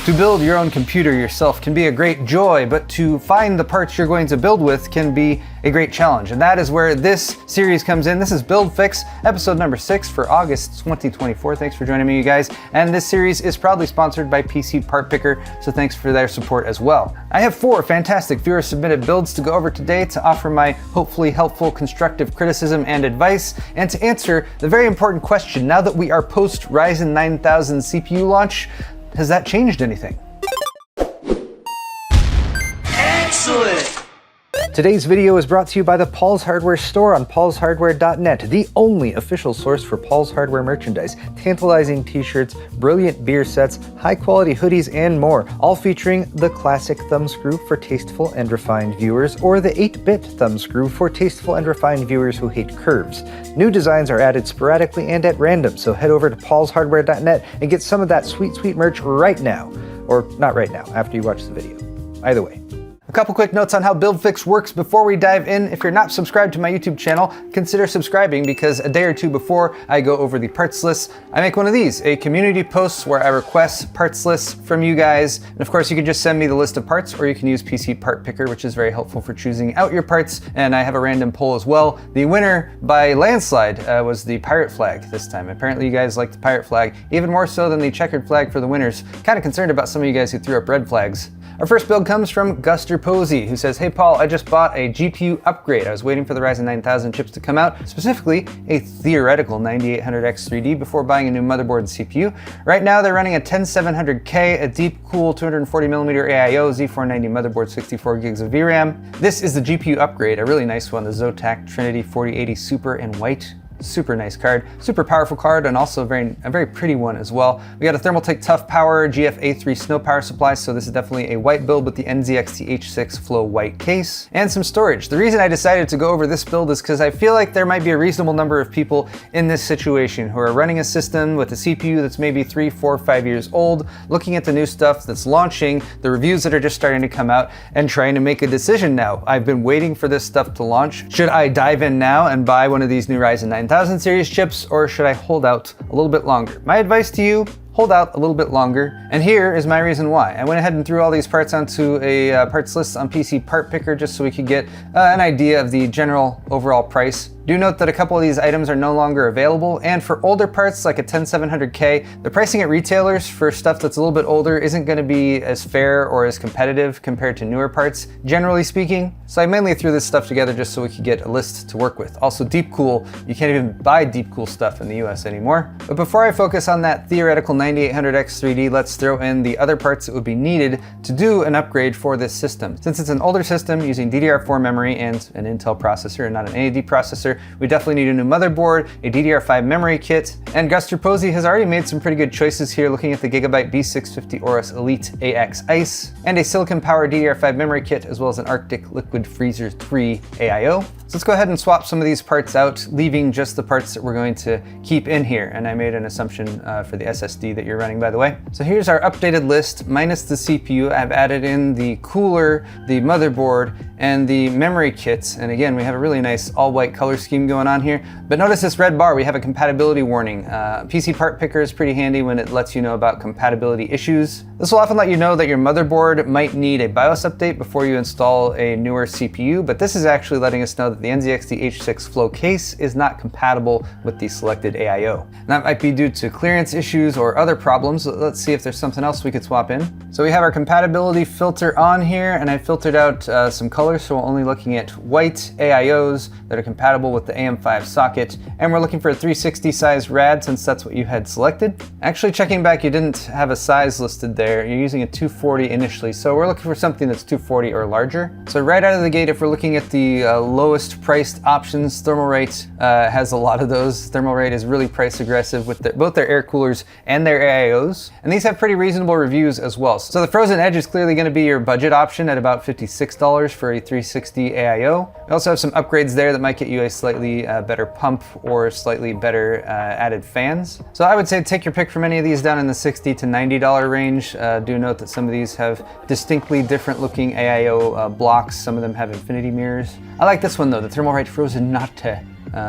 To build your own computer yourself can be a great joy, but to find the parts you're going to build with can be a great challenge. And that is where this series comes in. This is Build Fix, episode number 6 for August 2024. Thanks for joining me, you guys. And this series is proudly sponsored by PCPartPicker, so thanks for their support as well. I have 4 fantastic viewer-submitted builds to go over today to offer my hopefully helpful constructive criticism and advice, and to answer the very important question, now that we are post-Ryzen 9000 CPU launch, has that changed anything? Excellent! Today's video is brought to you by the Paul's Hardware store on paulshardware.net, the only official source for Paul's Hardware merchandise, tantalizing t-shirts, brilliant beer sets, high-quality hoodies, and more, all featuring the classic thumbscrew for tasteful and refined viewers, or the 8-bit thumbscrew for tasteful and refined viewers who hate curves. New designs are added sporadically and at random, so head over to paulshardware.net and get some of that sweet, sweet merch right now. Or not right now, after you watch the video. Either way. A couple quick notes on how Build Fix works before we dive in. If you're not subscribed to my YouTube channel, consider subscribing, because a day or two before I go over the parts lists, I make one of these, a community post where I request parts lists from you guys. And of course, you can just send me the list of parts, or you can use PCPartPicker, which is very helpful for choosing out your parts. And I have a random poll as well. The winner by landslide was the pirate flag this time. Apparently you guys like the pirate flag even more so than the checkered flag for the winners. Kind of concerned about some of you guys who threw up red flags. Our first build comes from gusterposey, who says, "Hey Paul, I just bought a GPU upgrade. I was waiting for the Ryzen 9000 chips to come out, specifically a theoretical 9800X 3D before buying a new motherboard and CPU. Right now they're running a 10700K, a deep cool 240mm AIO, Z490 motherboard, 64 gigs of VRAM. This is the GPU upgrade, a really nice one, the Zotac Trinity 4080 Super in white. Super nice card, super powerful card, and also a very pretty one as well. We got a Thermaltake Tough Power GF-A3 snow power supply, so this is definitely a white build with the NZXT H6 Flow white case, and some storage. The reason I decided to go over this build is because I feel like there might be a reasonable number of people in this situation who are running a system with a CPU that's maybe 3, 4, 5 years old, looking at the new stuff that's launching, the reviews that are just starting to come out, and trying to make a decision now. I've been waiting for this stuff to launch. Should I dive in now and buy one of these new Ryzen 9000 series chips, or should I hold out a little bit longer? My advice to you, hold out a little bit longer, and here is my reason why. I went ahead and threw all these parts onto a parts list on PCPartPicker just so we could get an idea of the general overall price. Do note that a couple of these items are no longer available, and for older parts like a 10700K, the pricing at retailers for stuff that's a little bit older isn't going to be as fair or as competitive compared to newer parts, generally speaking. So I mainly threw this stuff together just so we could get a list to work with. Also, Deep Cool, you can't even buy Deep Cool stuff in the US anymore. But before I focus on that theoretical 9800X 3D, let's throw in the other parts that would be needed to do an upgrade for this system. Since it's an older system using DDR4 memory and an Intel processor and not an AMD processor, we definitely need a new motherboard, a DDR5 memory kit, and gusterposey has already made some pretty good choices here, looking at the Gigabyte B650 Aorus Elite AX Ice, and a silicon-powered DDR5 memory kit, as well as an Arctic Liquid Freezer 3 AIO. So let's go ahead and swap some of these parts out, leaving just the parts that we're going to keep in here. And I made an assumption for the SSD that you're running, by the way. So here's our updated list, minus the CPU. I've added in the cooler, the motherboard, and the memory kits. And again, we have a really nice all-white color scheme going on here. But notice this red bar, we have a compatibility warning. PCPartPicker is pretty handy when it lets you know about compatibility issues. This will often let you know that your motherboard might need a BIOS update before you install a newer CPU, but this is actually letting us know that the NZXT H6 Flow case is not compatible with the selected AIO. That might be due to clearance issues or other problems. Let's see if there's something else we could swap in. So we have our compatibility filter on here, and I filtered out some colors, so we're only looking at white AIOs that are compatible with the AM5 socket, and we're looking for a 360 size rad since that's what you had selected. Actually, checking back, you didn't have a size listed there. You're using a 240 initially, so we're looking for something that's 240 or larger. So right out of the gate, if we're looking at the lowest priced options, Thermalrate has a lot of those. Thermalrate is really price aggressive with both their air coolers and their AIOs, and these have pretty reasonable reviews as well. So the Frozen Edge is clearly going to be your budget option at about $56 for a 360 AIO. We also have some upgrades there that might get you a slightly better pump or slightly better added fans. So I would say take your pick from any of these down in the $60 to $90 range. Do note that some of these have distinctly different looking AIO blocks. Some of them have infinity mirrors. I like this one though, the Thermalrate Frozen Natte.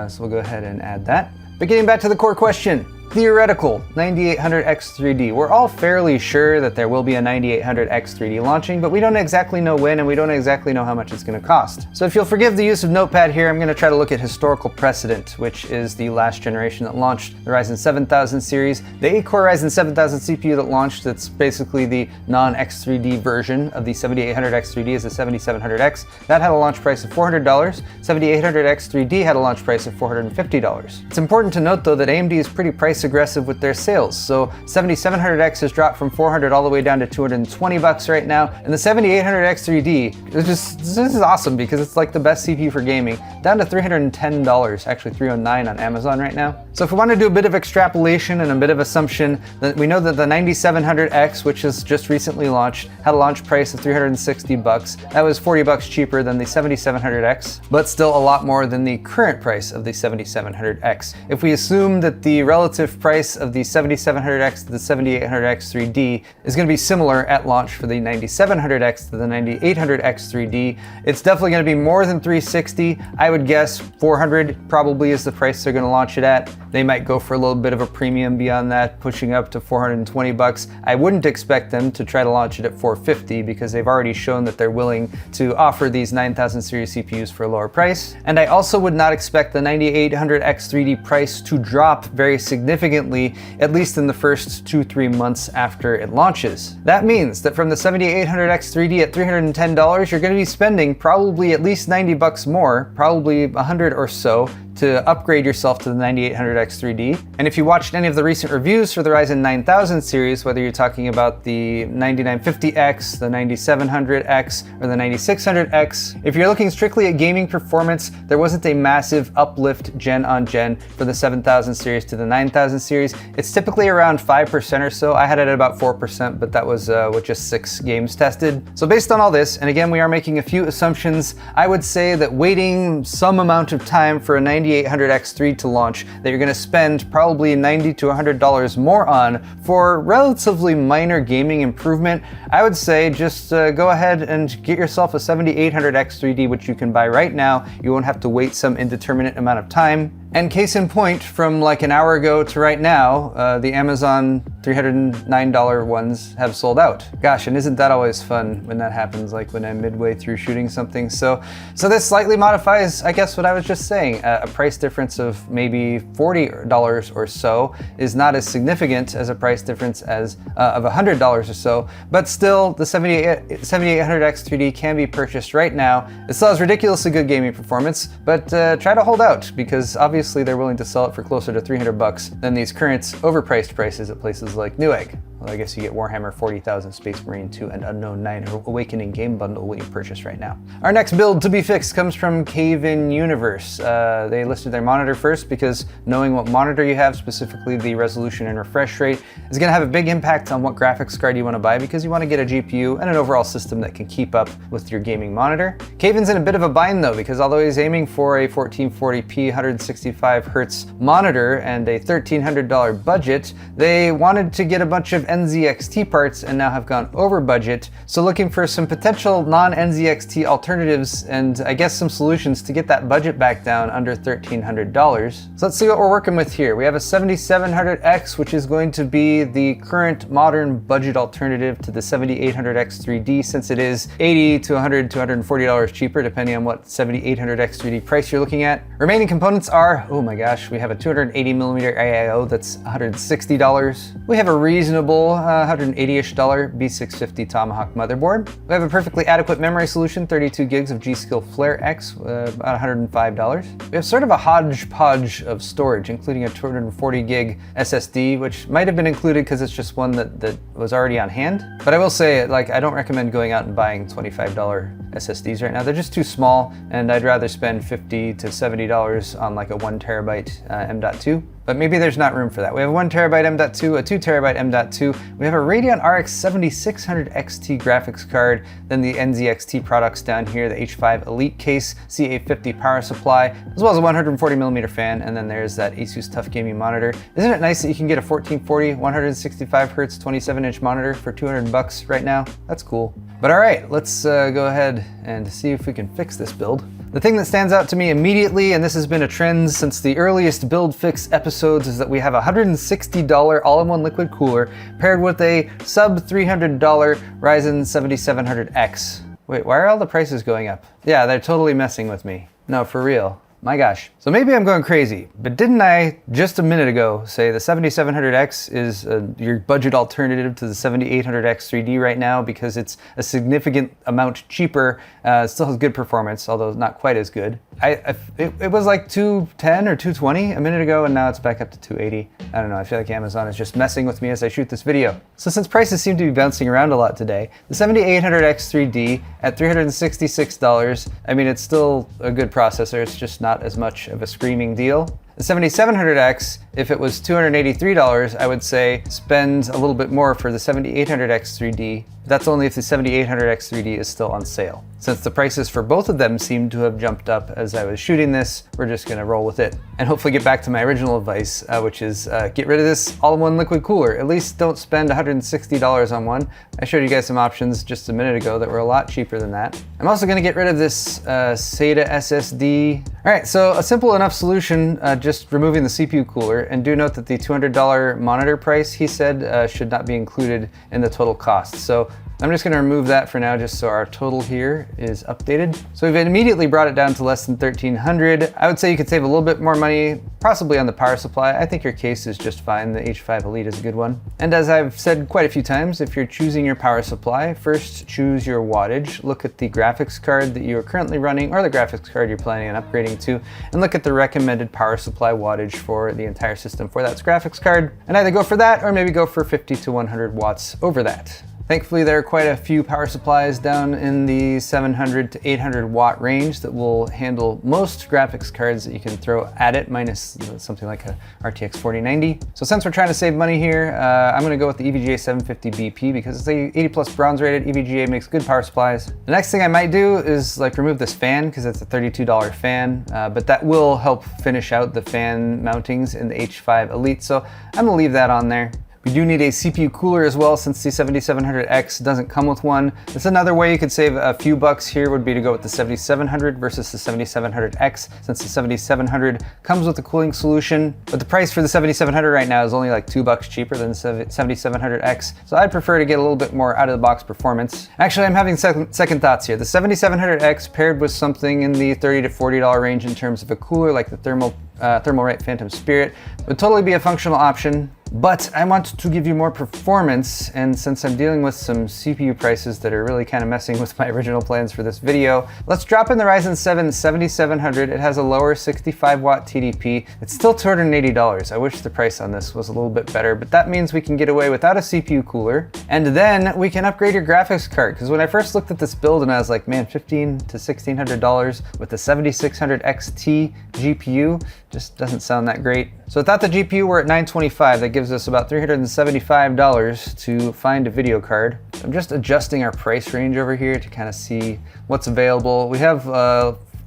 So we'll go ahead and add that. But getting back to the core question, Theoretical 9800X3D. We're all fairly sure that there will be a 9800X3D launching, but we don't exactly know when and we don't exactly know how much it's going to cost. So if you'll forgive the use of Notepad here, I'm going to try to look at historical precedent, which is the last generation that launched the Ryzen 7000 series. The 8-core Ryzen 7000 CPU that launched, that's basically the non-X3D version of the 7800X3D, is the 7700X. That had a launch price of $400. 7800X3D had a launch price of $450. It's important to note though that AMD is pretty price aggressive with their sales. So 7700X has dropped from $400 all the way down to $220 right now. And the 7800X3D, this is awesome because it's like the best CPU for gaming, down to $310, actually $309 on Amazon right now. So if we want to do a bit of extrapolation and a bit of assumption, then we know that the 9700X, which has just recently launched, had a launch price of $360. That was $40 cheaper than the 7700X, but still a lot more than the current price of the 7700X. If we assume that the relative price of the 7700X to the 7800X 3D is going to be similar at launch for the 9700X to the 9800X 3D, it's definitely going to be more than $360. I would guess $400 probably is the price they're going to launch it at. They might go for a little bit of a premium beyond that, pushing up to $420. I wouldn't expect them to try to launch it at $450 because they've already shown that they're willing to offer these 9000 series CPUs for a lower price. And I also would not expect the 9800X 3D price to drop very significantly, at least in the first 2-3 months after it launches. That means that from the 7800X 3D at $310, you're going to be spending probably at least $90 more, probably $100 or so, to upgrade yourself to the 9800X 3D. And if you watched any of the recent reviews for the Ryzen 9000 series, whether you're talking about the 9950X, the 9700X, or the 9600X, if you're looking strictly at gaming performance, there wasn't a massive uplift gen on gen for the 7000 series to the 9000 series. It's typically around 5% or so. I had it at about 4%, but that was with just 6 games tested. So based on all this, and again, we are making a few assumptions, I would say that waiting some amount of time for a 9800X3 to launch, that you're going to spend probably $90 to $100 more on for relatively minor gaming improvement, I would say just go ahead and get yourself a 7800X3D, which you can buy right now. You won't have to wait some indeterminate amount of time. And case in point, from like an hour ago to right now, the Amazon $309 ones have sold out. Gosh, and isn't that always fun when that happens, like when I'm midway through shooting something? So this slightly modifies, I guess, what I was just saying. A price difference of maybe $40 or so is not as significant as a price difference as of $100 or so, but still the 7800X 3D can be purchased right now. It still has ridiculously good gaming performance, but try to hold out because obviously they're willing to sell it for closer to $300 than these current overpriced prices at places like Newegg. Well, I guess you get Warhammer 40,000, Space Marine 2, and Unknown 9 Awakening game bundle when you purchase right now. Our next build to be fixed comes from cayvinuniverse. They listed their monitor first because knowing what monitor you have, specifically the resolution and refresh rate, is going to have a big impact on what graphics card you want to buy because you want to get a GPU and an overall system that can keep up with your gaming monitor. Cayvin's in a bit of a bind though, because although he's aiming for a 1440p 165Hz monitor and a $1,300 budget, they wanted to get a bunch of NZXT parts and now have gone over budget. So looking for some potential non-NZXT alternatives and I guess some solutions to get that budget back down under $1,300. So let's see what we're working with here. We have a 7700X, which is going to be the current modern budget alternative to the 7800X 3D, since it is $80 to $100 to $140 cheaper depending on what 7800X 3D price you're looking at. Remaining components are, oh my gosh, we have a 280mm AIO that's $160. We have a reasonable $180-ish B650 Tomahawk motherboard. We have a perfectly adequate memory solution, 32 gigs of G.Skill Flare X, about $105. We have sort of a hodgepodge of storage, including a 240 gig SSD, which might have been included because it's just one that was already on hand. But I will say, like, I don't recommend going out and buying $25 SSDs right now. They're just too small, and I'd rather spend $50 to $70 on like a 1 terabyte M.2. But maybe there's not room for that. We have a 1 terabyte M.2, a 2 terabyte M.2. We have a Radeon RX 7600 XT graphics card, then the NZXT products down here, the H5 Elite case, CA50 power supply, as well as a 140mm fan, and then there's that Asus Tough Gaming monitor. Isn't it nice that you can get a 1440, 165Hz, 27-inch monitor for $200 right now? That's cool. But all right, let's go ahead and see if we can fix this build. The thing that stands out to me immediately, and this has been a trend since the earliest build fix episodes, is that we have a $160 all-in-one liquid cooler paired with a sub $300 Ryzen 7700X. Wait, why are all the prices going up? Yeah, they're totally messing with me. No, for real. My gosh. So maybe I'm going crazy, but didn't I just a minute ago say the 7700X is your budget alternative to the 7800X 3D right now because it's a significant amount cheaper, still has good performance, although not quite as good. It was like $210 or $220 a minute ago, and now it's back up to $280. I don't know, I feel like Amazon is just messing with me as I shoot this video. So since prices seem to be bouncing around a lot today, the 7800X 3D at $366, I mean, it's still a good processor, it's just not as much of a screaming deal. The 7700X, if it was $283, I would say spend a little bit more for the 7800X 3D. That's only if the 7800X 3D is still on sale. Since the prices for both of them seem to have jumped up as I was shooting this, we're just gonna roll with it. And hopefully get back to my original advice, which is get rid of this all-in-one liquid cooler. At least don't spend $160 on one. I showed you guys some options just a minute ago that were a lot cheaper than that. I'm also gonna get rid of this SATA SSD. All right, so a simple enough solution, just removing the CPU cooler, and do note that the $200 monitor price, he said, should not be included in the total cost. So I'm just gonna remove that for now just so our total here is updated. So we've immediately brought it down to less than $1,300. I would say you could save a little bit more money, possibly on the power supply. I think your case is just fine. The H5 Elite is a good one. And as I've said quite a few times, if you're choosing your power supply, first choose your wattage, look at the graphics card that you are currently running or the graphics card you're planning on upgrading to, and look at the recommended power supply wattage for the entire system for that graphics card. And either go for that or maybe go for 50 to 100 watts over that. Thankfully, there are quite a few power supplies down in the 700 to 800 watt range that will handle most graphics cards that you can throw at it, minus something like a RTX 4090. So since we're trying to save money here, I'm gonna go with the EVGA 750 BP because it's a 80 plus bronze rated. EVGA makes good power supplies. The next thing I might do is like remove this fan because it's a $32 fan, but that will help finish out the fan mountings in the H5 Elite. So I'm gonna leave that on there. We do need a CPU cooler as well since the 7700X doesn't come with one. That's another way you could save a few bucks here would be to go with the 7700 versus the 7700X since the 7700 comes with a cooling solution. But the price for the 7700 right now is only like $2 cheaper than the 7700X. So I'd prefer to get a little bit more out of the box performance. Actually, I'm having second thoughts here. The 7700X paired with something in the $30 to $40 range in terms of a cooler like the Thermalright Phantom Spirit would totally be a functional option. But I want to give you more performance, and since I'm dealing with some CPU prices that are really kind of messing with my original plans for this video, let's drop in the Ryzen 7 7700. It has a lower 65 watt TDP. It's still $280. I wish the price on this was a little bit better, but that means we can get away without a CPU cooler, and then we can upgrade your graphics card. Because when I first looked at this build and I was like, man, $1,500 to $1,600 with the 7600 XT GPU just doesn't sound that great. So without the GPU, we're at $925. That gives us about $375 to find a video card. I'm just adjusting our price range over here to kind of see what's available. We have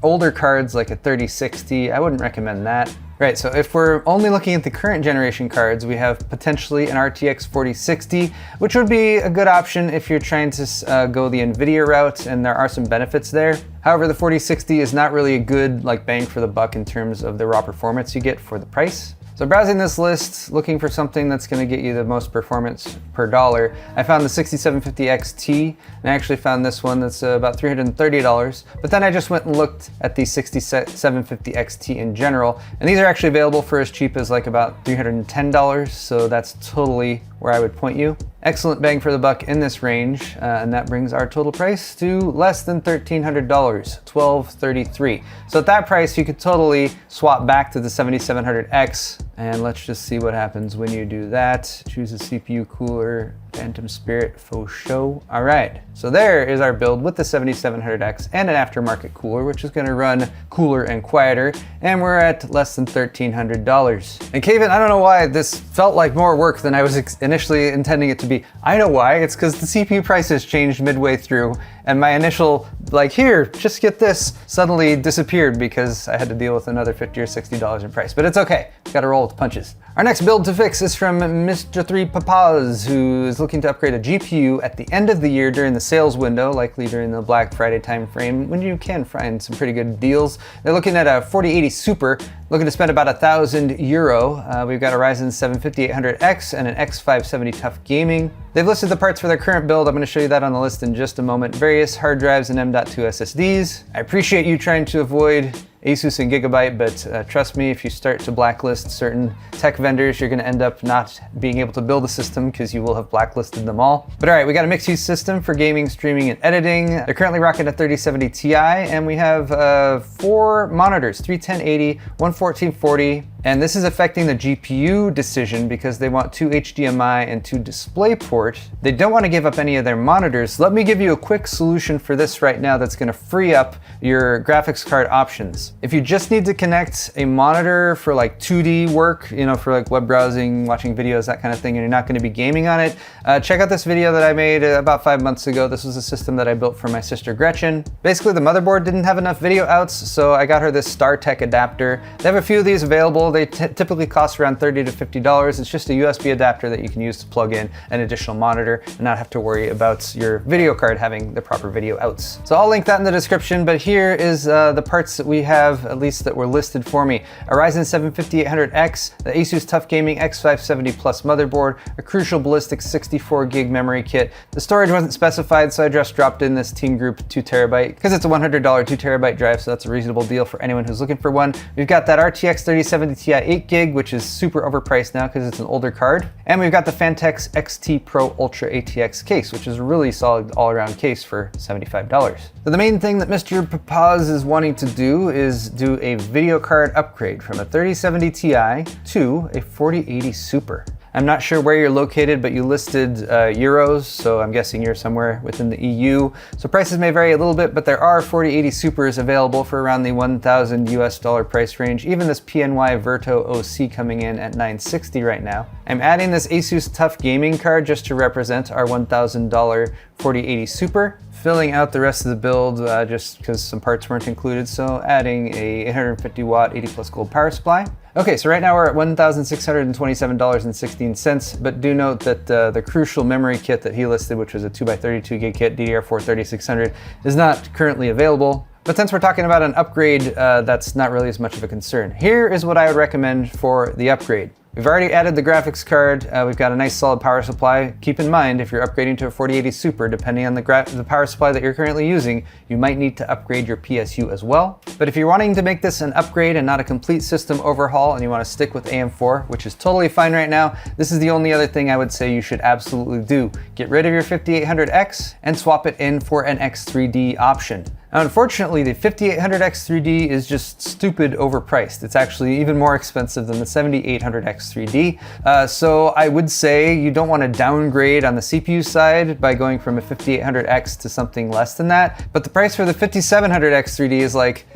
older cards like a 3060. I wouldn't recommend that. Right, so if we're only looking at the current generation cards, we have potentially an RTX 4060, which would be a good option if you're trying to go the NVIDIA route, and there are some benefits there. However, the 4060 is not really a good bang for the buck in terms of the raw performance you get for the price. So browsing this list, looking for something that's gonna get you the most performance per dollar, I found the 6750 XT, and I actually found this one that's about $330, but then I just went and looked at the 6750 XT in general, and these are actually available for as cheap as like about $310, so that's totally where I would point you. Excellent bang for the buck in this range, and that brings our total price to less than $1,300, $1,233. So at that price, you could totally swap back to the 7700X, and let's just see what happens when you do that. Choose a CPU cooler, Phantom Spirit, faux show. All right, so there is our build with the 7700X and an aftermarket cooler, which is gonna run cooler and quieter, and we're at less than $1,300. And Kevin, I don't know why this felt like more work than I was initially intending it to be. I know why, it's because the CPU prices changed midway through, and my initial, here, just get this, suddenly disappeared because I had to deal with another $50 or $60 in price. But it's okay, gotta roll with the punches. Our next build to fix is from Mr. 3 Papas, who is looking to upgrade a GPU at the end of the year during the sales window, likely during the Black Friday timeframe, when you can find some pretty good deals. They're looking at a 4080 Super, looking to spend about €1,000. We've got a Ryzen 7 5800X and an X570 Tough Gaming. They've listed the parts for their current build. I'm going to show you that on the list in just a moment. Various hard drives and M.2 SSDs. I appreciate you trying to avoid Asus and Gigabyte, but trust me, if you start to blacklist certain tech vendors, you're going to end up not being able to build a system because you will have blacklisted them all. But all right, we got a mixed-use system for gaming, streaming, and editing. They're currently rocking a 3070 Ti, and we have 4 monitors, 3 1080, one 1440, and this is affecting the GPU decision because they want 2 HDMI and 2 DisplayPort. They don't want to give up any of their monitors. Let me give you a quick solution for this right now that's going to free up your graphics card options. If you just need to connect a monitor for like 2D work, you know, for like web browsing, watching videos, that kind of thing, and you're not going to be gaming on it, check out this video that I made about 5 months ago. This was a system that I built for my sister Gretchen. Basically, the motherboard didn't have enough video outs, so I got her this StarTech adapter. They have a few of these available. They typically cost around $30 to $50. It's just a USB adapter that you can use to plug in an additional monitor and not have to worry about your video card having the proper video outs. So I'll link that in the description, but here is the parts that we have, at least that were listed for me. A Ryzen 7 5800X, the Asus Tough Gaming X570 Plus motherboard, a Crucial Ballistic 64 gig memory kit. The storage wasn't specified, so I just dropped in this Team Group 2TB because it's a $100 2TB drive, so that's a reasonable deal for anyone who's looking for one. We've got that RTX 3070 Ti 8 gig, which is super overpriced now because it's an older card. And we've got the Fantex XT Pro Ultra ATX case, which is a really solid all-around case for $75. So the main thing that Mr. Papaz is wanting to do is do a video card upgrade from a 3070 Ti to a 4080 Super. I'm not sure where you're located, but you listed euros, so I'm guessing you're somewhere within the EU. So prices may vary a little bit, but there are 4080 Supers available for around the $1,000 price range. Even this PNY Verto OC coming in at $960 right now. I'm adding this Asus Tough Gaming card just to represent our $1,000 4080 Super. Filling out the rest of the build just because some parts weren't included, so adding a 850 watt 80 plus gold power supply. Okay, so right now we're at $1,627.16, but do note that the Crucial memory kit that he listed, which was a 2x32 gig kit, DDR4 3600, is not currently available. But since we're talking about an upgrade, that's not really as much of a concern. Here is what I would recommend for the upgrade. We've already added the graphics card. We've got a nice solid power supply. Keep in mind, if you're upgrading to a 4080 Super, depending on the power supply that you're currently using, you might need to upgrade your PSU as well. But if you're wanting to make this an upgrade and not a complete system overhaul, and you want to stick with AM4, which is totally fine right now, this is the only other thing I would say you should absolutely do. Get rid of your 5800X and swap it in for an X3D option. Now, unfortunately, the 5800X3D is just stupid overpriced. It's actually even more expensive than the 7800X3D. So I would say you don't want to downgrade on the CPU side by going from a 5800X to something less than that. But the price for the 5700X3D is like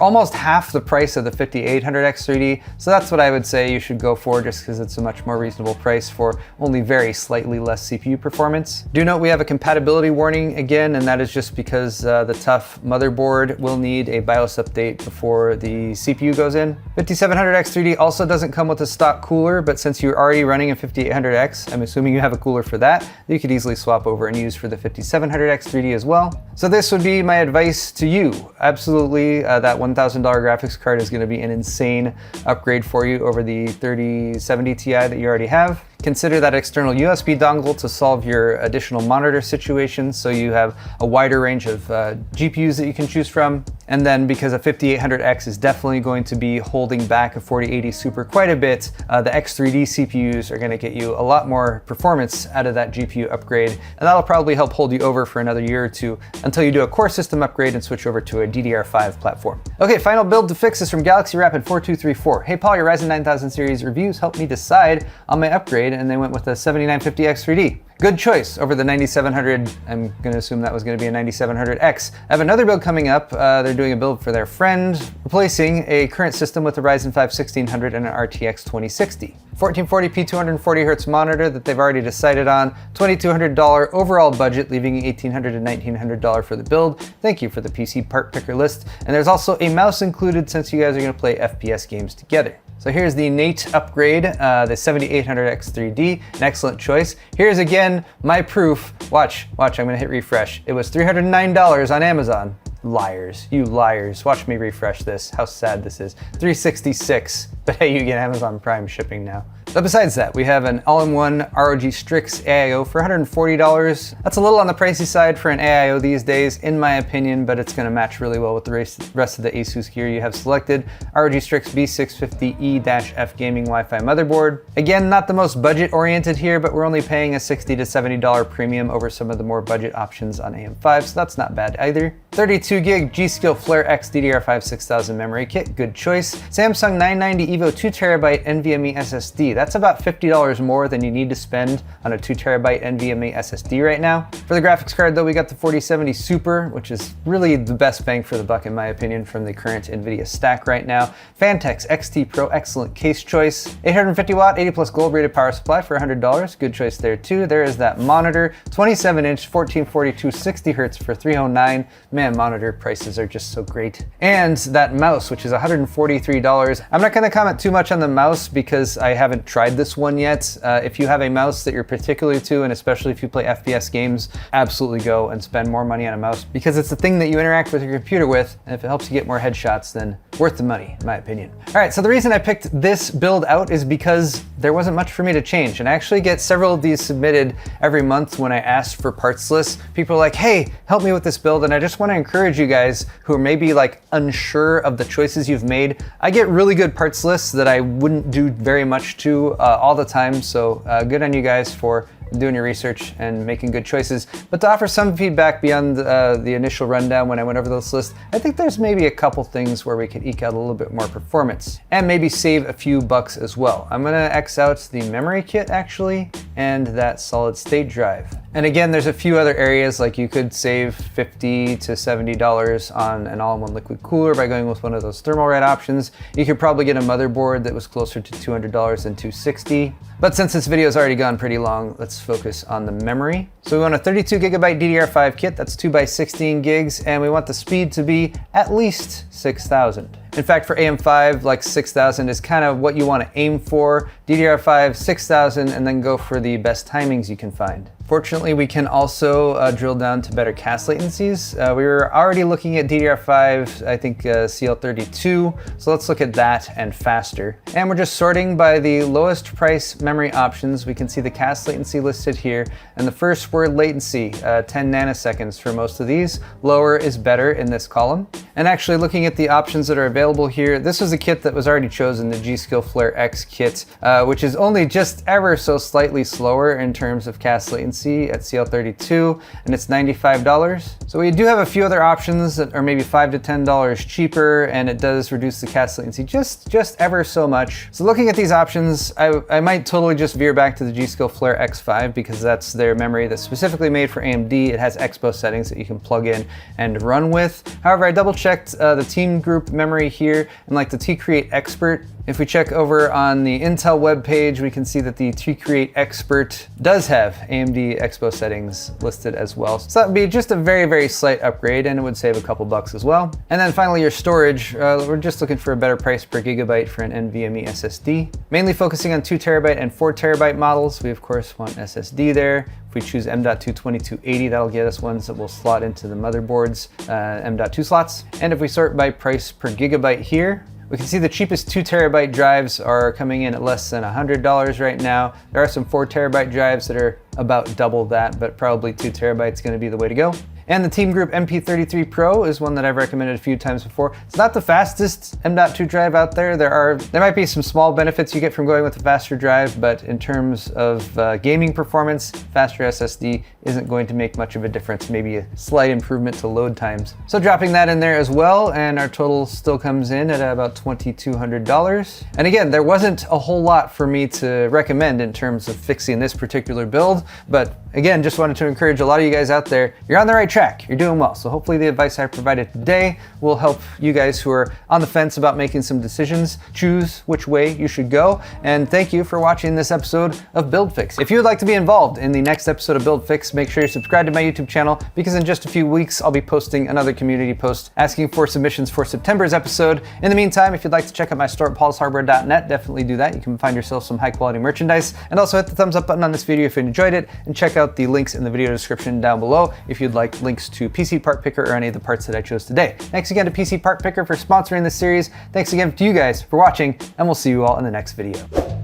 almost half the price of the 5800X3D. So that's what I would say you should go for, just because it's a much more reasonable price for only very slightly less CPU performance. Do note we have a compatibility warning again, and that is just because the Tough motherboard will need a BIOS update before the CPU goes in. 5700X3D also doesn't come with a stock cooler, but since you're already running a 5800X, I'm assuming you have a cooler for that, you could easily swap over and use for the 5700X3D as well. So this would be my advice to you. Absolutely, that $1,000 graphics card is going to be an insane upgrade for you over the 3070 Ti that you already have. Consider that external USB dongle to solve your additional monitor situation, so you have a wider range of GPUs that you can choose from. And then because a 5800X is definitely going to be holding back a 4080 Super quite a bit, the X3D CPUs are going to get you a lot more performance out of that GPU upgrade, and that'll probably help hold you over for another year or two until you do a core system upgrade and switch over to a DDR5 platform. Okay, final build to fix is from galaxyrapid 4234. Hey Paul, your Ryzen 9000 series reviews helped me decide on my upgrade, and they went with a 7950X3D. Good choice over the 9700. I'm going to assume that was going to be a 9700X. I have another build coming up. They're doing a build for their friend, replacing a current system with a Ryzen 5 1600 and an RTX 2060. 1440p 240Hz monitor that they've already decided on. $2,200 overall budget, leaving $1,800 to $1,900 for the build. Thank you for the PC part picker list. And there's also a mouse included since you guys are going to play FPS games together. So here's the Nate upgrade, the 7800X3D, an excellent choice. Here's again my proof. Watch, I'm gonna hit refresh. It was $309 on Amazon. Liars, you liars. Watch me refresh this, how sad this is. $366, but hey, you get Amazon Prime shipping now. But besides that, we have an all-in-one ROG Strix AIO for $140. That's a little on the pricey side for an AIO these days, in my opinion, but it's gonna match really well with the rest of the Asus gear you have selected. ROG Strix B650E-F gaming Wi-Fi motherboard. Again, not the most budget-oriented here, but we're only paying a $60 to $70 premium over some of the more budget options on AM5, so that's not bad either. 32 gig G.Skill Flare X DDR5 6000 memory kit, good choice. Samsung 990 EVO 2TB NVMe SSD. That's about $50 more than you need to spend on a 2TB NVMe SSD right now. For the graphics card though, we got the 4070 Super, which is really the best bang for the buck in my opinion from the current NVIDIA stack right now. Fantex XT Pro, excellent case choice. 850 watt, 80 plus gold rated power supply for $100, good choice there too. There is that monitor, 27 inch, 1442, 60 hertz for $309. Man, monitor prices are just so great. And that mouse, which is $143. I'm not gonna comment too much on the mouse because I haven't tried this one yet. If you have a mouse that you're particular to, and especially if you play FPS games, absolutely go and spend more money on a mouse because it's the thing that you interact with your computer with, and if it helps you get more headshots, then worth the money, in my opinion. All right, so the reason I picked this build out is because there wasn't much for me to change, and I actually get several of these submitted every month when I ask for parts lists. People are like, hey, help me with this build, and I just want to encourage you guys who are maybe like unsure of the choices you've made. I get really good parts lists that I wouldn't do very much to all the time, so good on you guys for doing your research and making good choices. But to offer some feedback beyond the initial rundown when I went over this list, I think there's maybe a couple things where we could eke out a little bit more performance and maybe save a few bucks as well. I'm gonna X out the memory kit actually and that solid state drive. And again, there's a few other areas, like you could save $50 to $70 on an all-in-one liquid cooler by going with one of those thermal red options. You could probably get a motherboard that was closer to $200 than $260. But since this video has already gone pretty long, let's focus on the memory. So we want a 32 gigabyte DDR5 kit, that's 2 by 16 gigs, and we want the speed to be at least 6,000. In fact, for AM5, like 6,000 is kind of what you want to aim for. DDR5, 6,000, and then go for the best timings you can find. Fortunately, we can also drill down to better CAS latencies. We were already looking at DDR5, I think CL32, so let's look at that and faster. And we're just sorting by the lowest price memory options. We can see the CAS latency listed here, and the first word latency, 10 nanoseconds for most of these. Lower is better in this column. And actually looking at the options that are available here, this was a kit that was already chosen, the G.Skill Flare X kit, which is only just ever so slightly slower in terms of CAS latency at CL32, and it's $95. So we do have a few other options that are maybe $5 to $10 cheaper, and it does reduce the CAS latency just ever so much. So looking at these options, I might totally just veer back to the G.Skill Flare X5 because that's their memory that's specifically made for AMD. It has Expo settings that you can plug in and run with. However, I double checked the team group memory here, and like the T-Create Expert, if we check over on the Intel webpage, we can see that the T-Create Expert does have AMD Expo settings listed as well. So that would be just a very, very slight upgrade, and it would save a couple bucks as well. And then finally, your storage. We're just looking for a better price per gigabyte for an NVMe SSD. Mainly focusing on 2 terabyte and 4 terabyte models. We of course want SSD there. If we choose M.2 2280, that'll get us ones that will slot into the motherboard's M.2 slots. And if we sort by price per gigabyte here, we can see the cheapest 2 terabyte drives are coming in at less than $100 right now. There are some 4 terabyte drives that are about double that, but probably 2 terabytes is going to be the way to go. And the Team Group MP33 Pro is one that I've recommended a few times before. It's not the fastest M.2 drive out there. There might be some small benefits you get from going with a faster drive, but in terms of gaming performance, faster SSD isn't going to make much of a difference, maybe a slight improvement to load times. So dropping that in there as well, and our total still comes in at about $2,200. And again, there wasn't a whole lot for me to recommend in terms of fixing this particular build, but again, just wanted to encourage a lot of you guys out there, you're on the right track. track. You're doing well. So hopefully the advice I provided today will help you guys who are on the fence about making some decisions choose which way you should go. And thank you for watching this episode of Build Fix. If you would like to be involved in the next episode of Build Fix, make sure you subscribe to my YouTube channel, because in just a few weeks I'll be posting another community post asking for submissions for September's episode. In the meantime, if you'd like to check out my store at paulshardware.net, definitely do that. You can find yourself some high quality merchandise, and also hit the thumbs up button on this video if you enjoyed it, and check out the links in the video description down below if you'd like links to PCPartPicker or any of the parts that I chose today. Thanks again to PCPartPicker for sponsoring this series. Thanks again to you guys for watching, and we'll see you all in the next video.